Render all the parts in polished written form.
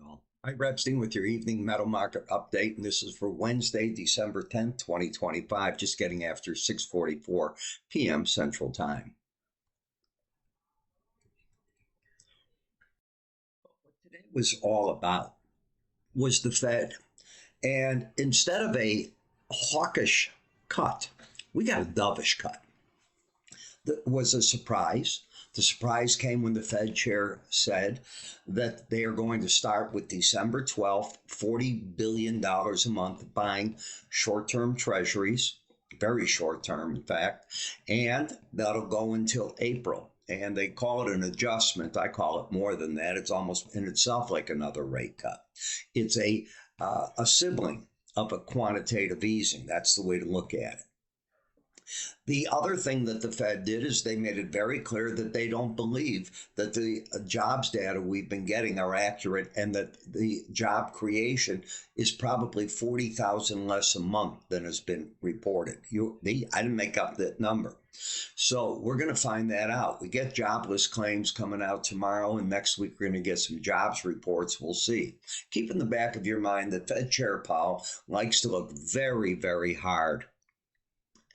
all. Ira Epstein with your evening metal market update, and this is for Wednesday, December 10th, 2025, just getting after 6:44 p.m. Central Time. What today was all about was the Fed. And instead of a hawkish cut, we got a dovish cut. That was a surprise. The surprise came when the Fed chair said that they are going to start with December 12th, $40 billion a month buying short-term treasuries, very short-term, in fact, and that'll go until April. And they call it an adjustment. I call it more than that. It's almost in itself like another rate cut. It's a sibling of a quantitative easing. That's the way to look at it. The other thing that the Fed did is they made it very clear that they don't believe that the jobs data we've been getting are accurate and that the job creation is probably 40,000 less a month than has been reported. I didn't make up that number. So we're going to find that out. We get jobless claims coming out tomorrow, and next week we're going to get some jobs reports. We'll see. Keep in the back of your mind that Fed Chair Powell likes to look very, very hard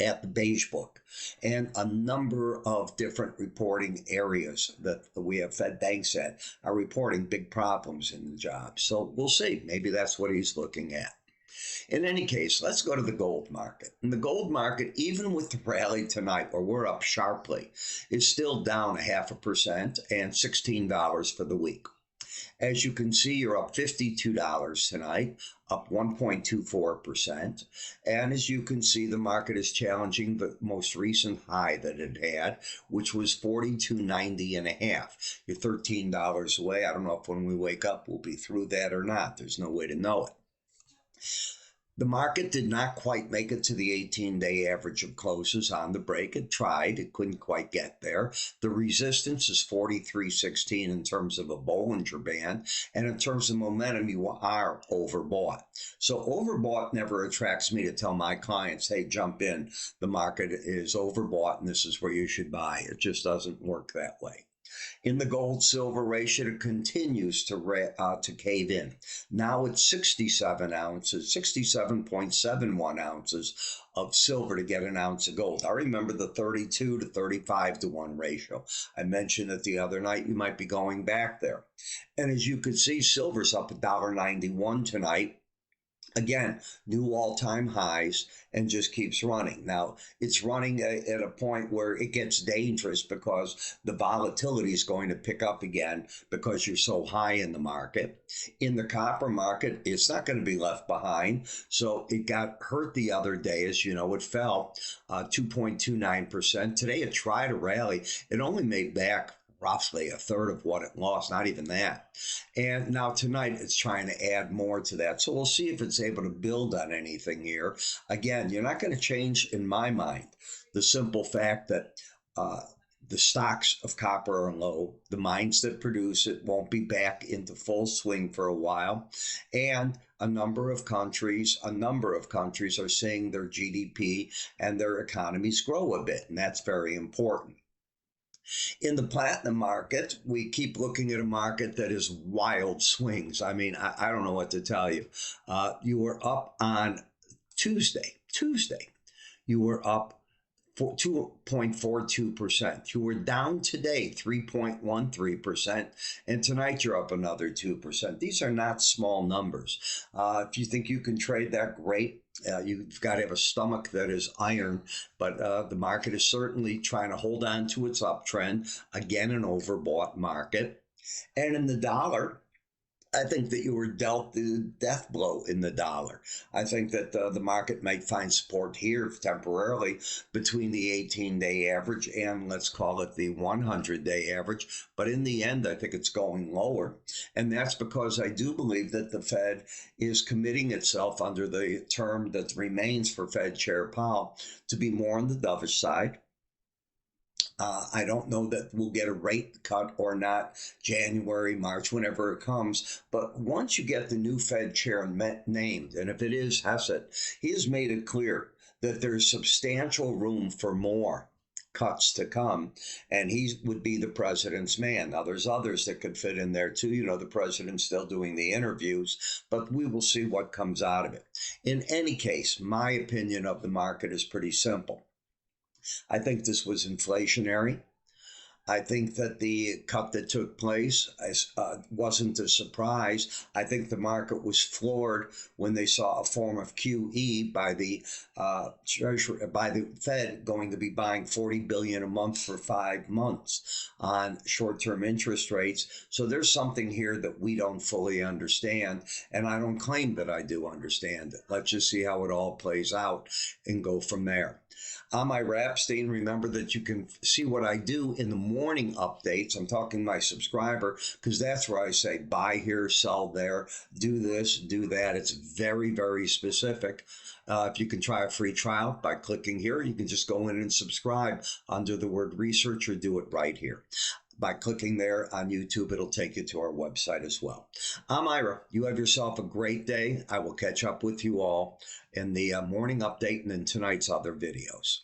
at the beige book and a number of different reporting areas that we have Fed banks at are reporting big problems in the jobs. So we'll see. Maybe that's what he's looking at. In any case, let's go to the gold market. And the gold market, even with the rally tonight, where we're up sharply, is still down 0.5% and $16 for the week. As you can see, you're up $52 tonight, up 1.24%. And as you can see, the market is challenging the most recent high that it had, which was 42.90 and a half. You're $13 away. I don't know if when we wake up we'll be through that or not. There's no way to know it. The market did not quite make it to the 18-day average of closes on the break. It tried. It couldn't quite get there. The resistance is 43.16 in terms of a Bollinger Band. And in terms of momentum, you are overbought. So overbought never attracts me to tell my clients, hey, jump in. The market is overbought and this is where you should buy. It just doesn't work that way. In the gold-silver ratio, it continues to cave in. Now it's 67 ounces, 67.71 ounces of silver to get an ounce of gold. I remember the 32 to 35 to 1 ratio. I mentioned it the other night. You might be going back there. And as you can see, silver's up $1.91 tonight. Again, new all-time highs and just keeps running. Now, it's running at a point where it gets dangerous because the volatility is going to pick up again because you're so high in the market. In the copper market, it's not going to be left behind. So it got hurt the other day. As you know, it fell 2.29%. Today, it tried to rally. It only made back roughly a third of what it lost, not even that. And now tonight it's trying to add more to that. So we'll see if it's able to build on anything here. Again, you're not going to change, in my mind, the simple fact that the stocks of copper are low. The mines that produce it won't be back into full swing for a while. And a number of countries are seeing their GDP and their economies grow a bit. And that's very important. In the platinum market, we keep looking at a market that is wild swings. I mean, I don't know what to tell you. You were up on Tuesday. You were up 2.42%. You were down today 3.13%. And tonight you're up another 2%. These are not small numbers. If you think you can trade that, great. You've got to have a stomach that is iron, but the market is certainly trying to hold on to its uptrend. Again, an overbought market. And in the dollar, I think that you were dealt the death blow in the dollar. I think that the market might find support here temporarily between the 18-day average and let's call it the 100-day average. But in the end, I think it's going lower. And that's because I do believe that the Fed is committing itself under the term that remains for Fed Chair Powell to be more on the dovish side. I don't know that we'll get a rate cut or not, January, March, whenever it comes. But once you get the new Fed chair named, and if it is Hessett, he has made it clear that there's substantial room for more cuts to come, and he would be the president's man. Now, there's others that could fit in there too. You know, the president's still doing the interviews, but we will see what comes out of it. In any case, my opinion of the market is pretty simple. I think this was inflationary. I think that the cut that took place wasn't a surprise. I think the market was floored when they saw a form of QE by the Treasury, by the Fed, going to be buying $40 billion a month for 5 months on short-term interest rates. So there's something here that we don't fully understand, and I don't claim that I do understand it. Let's just see how it all plays out and go from there. I'm Ira Epstein. Remember that you can see what I do in the morning updates. I'm talking to my subscriber because that's where I say buy here, sell there, do this, do that. It's very, very specific. If you can try a free trial by clicking here, you can just go in and subscribe under the word research, or do it right here. By clicking there on YouTube, it'll take you to our website as well. I'm Ira. You have yourself a great day. I will catch up with you all in the morning update and in tonight's other videos.